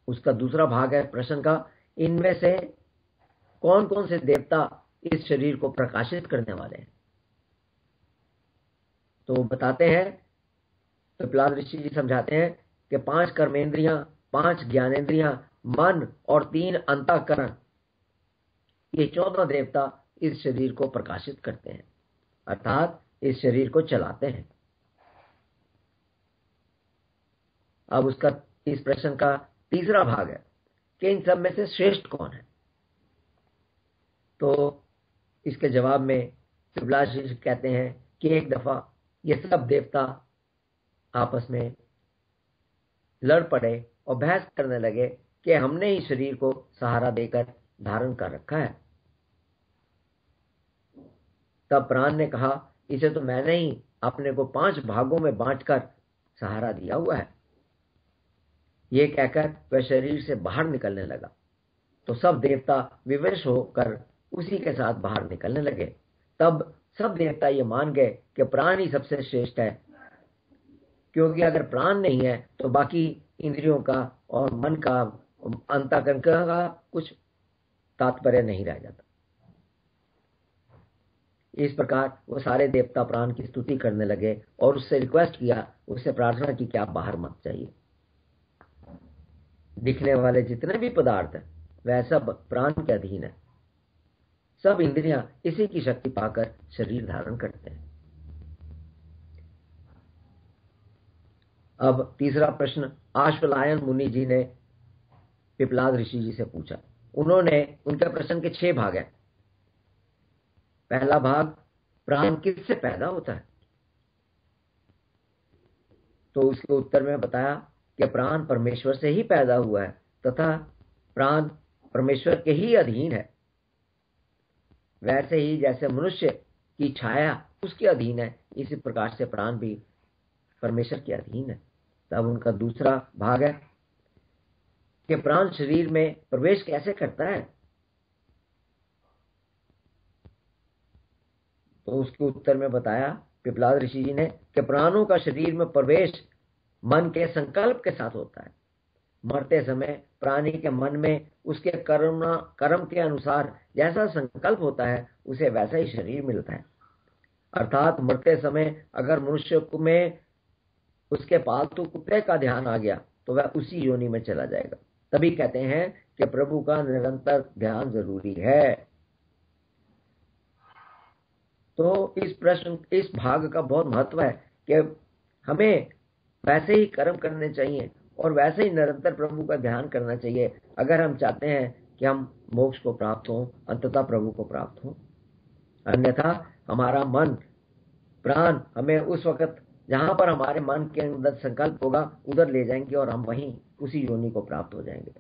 उसका दूसरा भाग है प्रश्न का, इनमें से कौन कौन से देवता इस शरीर को प्रकाशित करने वाले हैं? तो बताते हैं, पिपलाद ऋषि जी समझाते हैं कि 5 कर्मेंद्रियां, 5 ज्ञानेंद्रियां, मन और 3 अंतःकरण, ये 14 देवता इस शरीर को प्रकाशित करते हैं, अर्थात इस शरीर को चलाते हैं। अब उसका इस प्रश्न का तीसरा भाग है कि इन सब में से श्रेष्ठ कौन है? तो इसके जवाब में पिपलाद ऋषि कहते हैं कि एक दफा ये सब देवता आपस में लड़ पड़े और बहस करने लगे कि हमने ही शरीर को सहारा देकर धारण कर रखा है। तब प्राण ने कहा, इसे तो मैंने ही अपने को 5 भागों में बांटकर सहारा दिया हुआ है। ये कहकर वह शरीर से बाहर निकलने लगा। तो सब देवता विवश होकर उसी के साथ बाहर निकलने लगे। तब सब देवता ये मान गए कि प्राण ही सबसे श्रेष्ठ है, क्योंकि अगर प्राण नहीं है तो बाकी इंद्रियों का और मन का, अंतःकरण का कुछ तात्पर्य नहीं रह जाता। इस प्रकार वो सारे देवता प्राण की स्तुति करने लगे और उससे रिक्वेस्ट किया, उससे प्रार्थना की कि आप बाहर मत जाइए। दिखने वाले जितने भी पदार्थ हैं वह सब प्राण के अधीन है। सब इंद्रियां इसी की शक्ति पाकर शरीर धारण करते हैं। अब तीसरा प्रश्न आश्वलायन मुनि जी ने पिपलाद ऋषि जी से पूछा। उनके प्रश्न के 6 भाग हैं। पहला भाग, प्राण किससे पैदा होता है? तो उसके उत्तर में बताया कि प्राण परमेश्वर से ही पैदा हुआ है तथा प्राण परमेश्वर के ही अधीन है। वैसे ही जैसे मनुष्य की छाया उसके अधीन है, इसी प्रकार से प्राण भी परमेश्वर के अधीन है। तब उनका दूसरा भाग है कि प्राण शरीर में प्रवेश कैसे करता है? तो उसके उत्तर में बताया पिपलाद ऋषि जी ने कि प्राणों का शरीर में प्रवेश मन के संकल्प के साथ होता है। मरते समय प्राणी के मन में उसके कर्म के अनुसार जैसा संकल्प होता है उसे वैसा ही शरीर मिलता है। अर्थात मरते समय अगर मनुष्य में उसके पालतू कुत्ते का ध्यान आ गया तो वह उसी योनि में चला जाएगा। तभी कहते हैं कि प्रभु का निरंतर ध्यान जरूरी है। तो इस भाग का बहुत महत्व है कि हमें वैसे ही कर्म करने चाहिए और वैसे ही निरंतर प्रभु का ध्यान करना चाहिए अगर हम चाहते हैं कि हम मोक्ष को प्राप्त हों, अंततः प्रभु को प्राप्त हों। अन्यथा हमारा मन, प्राण हमें उस वक्त जहां पर हमारे मन के अंदर संकल्प होगा उधर ले जाएंगे और हम वहीं उसी योनि को प्राप्त हो जाएंगे।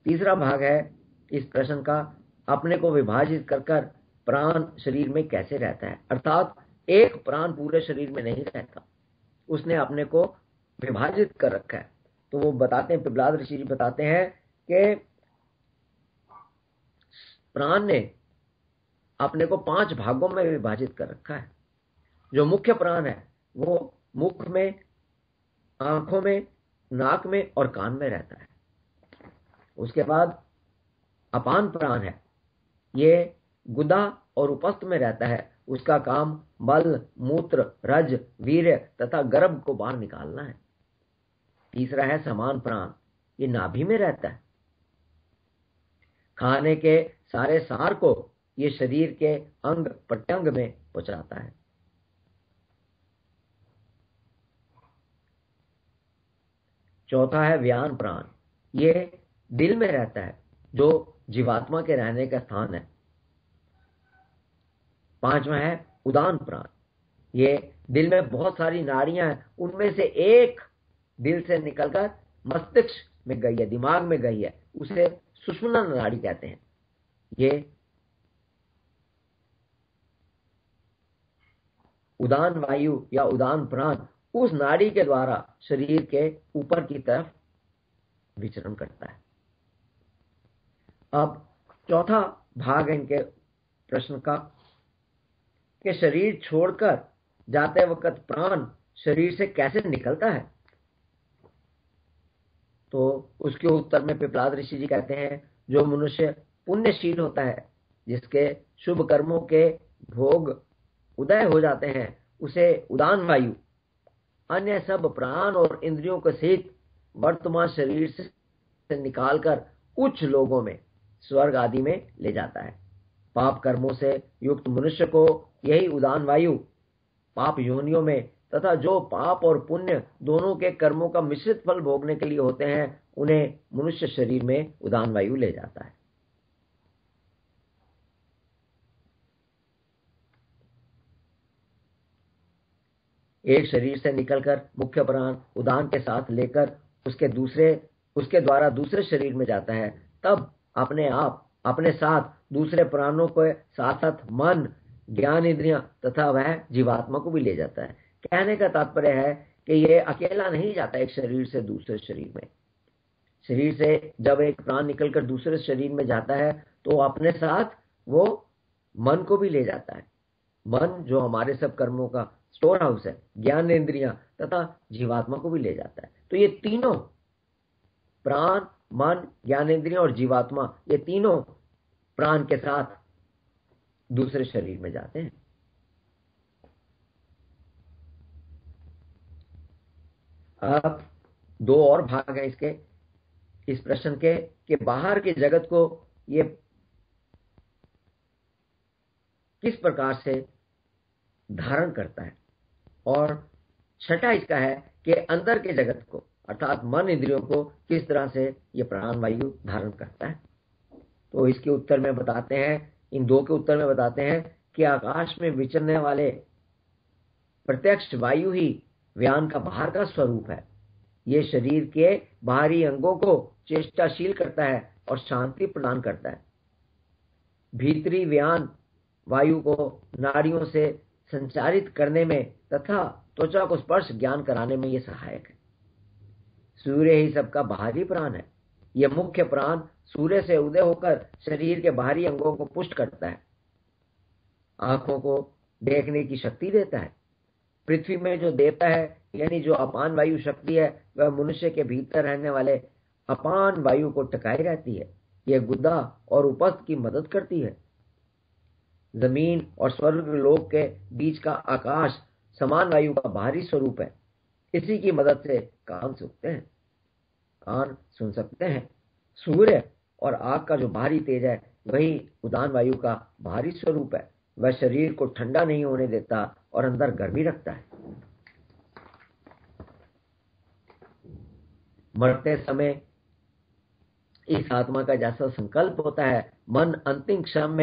तीसरा भाग है इस प्रश्न का, अपने को विभाजित कर प्राण शरीर में कैसे रहता है? अर्थात एक प्राण पूरे शरीर में नहीं रहता, उसने अपने को विभाजित कर रखा है। तो वो बताते हैं, पिपलाद ऋषि जी बताते हैं कि प्राण ने अपने को 5 भागों में विभाजित कर रखा है। जो मुख्य प्राण है वो मुख में, आंखों में, नाक में और कान में रहता है। उसके बाद अपान प्राण है, ये गुदा और उपस्थ में रहता है। उसका काम मल, मूत्र, रज, वीर्य तथा गर्भ को बाहर निकालना है। तीसरा है समान प्राण, ये नाभि में रहता है। खाने के सारे सार को ये शरीर के अंग प्रत्यंग में पहुंचाता है। चौथा है व्यान प्राण, ये दिल में रहता है, जो जीवात्मा के रहने का स्थान है। पांचवा है उदान प्राण, ये दिल में बहुत सारी नाड़ियां हैं, उनमें से एक दिल से निकलकर मस्तिष्क में गई है, दिमाग में गई है, उसे सुषुम्ना नाड़ी कहते हैं। ये उदान वायु या उदान प्राण उस नाड़ी के द्वारा शरीर के ऊपर की तरफ विचरण करता है। अब चौथा भाग है इनके प्रश्न का कि शरीर छोड़कर जाते वक्त प्राण शरीर से कैसे निकलता है? तो उसके उत्तर में पिपलाद ऋषि जी कहते हैं, जो मनुष्य पुण्यशील होता है, जिसके शुभ कर्मों के भोग उदय हो जाते हैं, उसे उदान वायु अन्य सब प्राण और इंद्रियों के सहित वर्तमान शरीर से निकालकर उच्च लोगों में, स्वर्ग आदि में ले जाता है। पाप कर्मों से युक्त मनुष्य को यही उदान वायु पाप योनियों में, तथा जो पाप और पुण्य दोनों के कर्मों का मिश्रित फल भोगने के लिए होते हैं, उन्हें मनुष्य शरीर में उदान वायु ले जाता है। एक शरीर से निकलकर मुख्य प्राण उदान के साथ लेकर उसके द्वारा दूसरे शरीर में जाता है, तब अपने साथ दूसरे प्राणों के साथ साथ मन, ज्ञान इंद्रियां तथा वह जीवात्मा को भी ले जाता है। कहने का तात्पर्य है कि यह अकेला नहीं जाता एक शरीर से दूसरे शरीर में। शरीर से जब एक प्राण निकलकर दूसरे शरीर में जाता है, तो अपने साथ वो मन को भी ले जाता है। मन जो हमारे सब कर्मों का स्टोर हाउस है, ज्ञान इंद्रियां तथा जीवात्मा को भी ले जाता है। तो ये तीनों प्राण, मन, ज्ञानेंद्रिय और जीवात्मा, ये तीनों प्राण के साथ दूसरे शरीर में जाते हैं। अब दो और भाग है इसके, इस प्रश्न के, कि बाहर के जगत को ये किस प्रकार से धारण करता है, और छठा इसका है कि अंदर के जगत को अर्थात मन इंद्रियों को किस तरह से ये प्राण वायु धारण करता है। तो इसके उत्तर में बताते हैं, इन दो के उत्तर में बताते हैं कि आकाश में विचरने वाले प्रत्यक्ष वायु ही व्यान का बाहर का स्वरूप है। ये शरीर के बाहरी अंगों को चेष्टाशील करता है और शांति प्रदान करता है। भीतरी व्यान वायु को नाड़ियों से संचारित करने में तथा त्वचा को स्पर्श ज्ञान कराने में यह सहायक है। सूर्य ही सबका बाहरी प्राण है। यह मुख्य प्राण सूर्य से उदय होकर शरीर के बाहरी अंगों को पुष्ट करता है, आंखों को देखने की शक्ति देता है। पृथ्वी में जो देवता है, यानी जो अपान वायु शक्ति है, वह मनुष्य के भीतर रहने वाले अपान वायु को टकाए रहती है। यह गुदा और उपस्थ की मदद करती है। जमीन और स्वर्ग लोक के बीच का आकाश समान वायु का बाहरी स्वरूप है। इसी की मदद से कान सुन सकते हैं। सूर्य और आग का जो बाहरी तेज है, वही उदान वायु का बाहरी स्वरूप है। वह शरीर को ठंडा नहीं होने देता और अंदर गर्मी रखता है। मरते समय इस आत्मा का जैसा संकल्प होता है, मन अंतिम क्षण में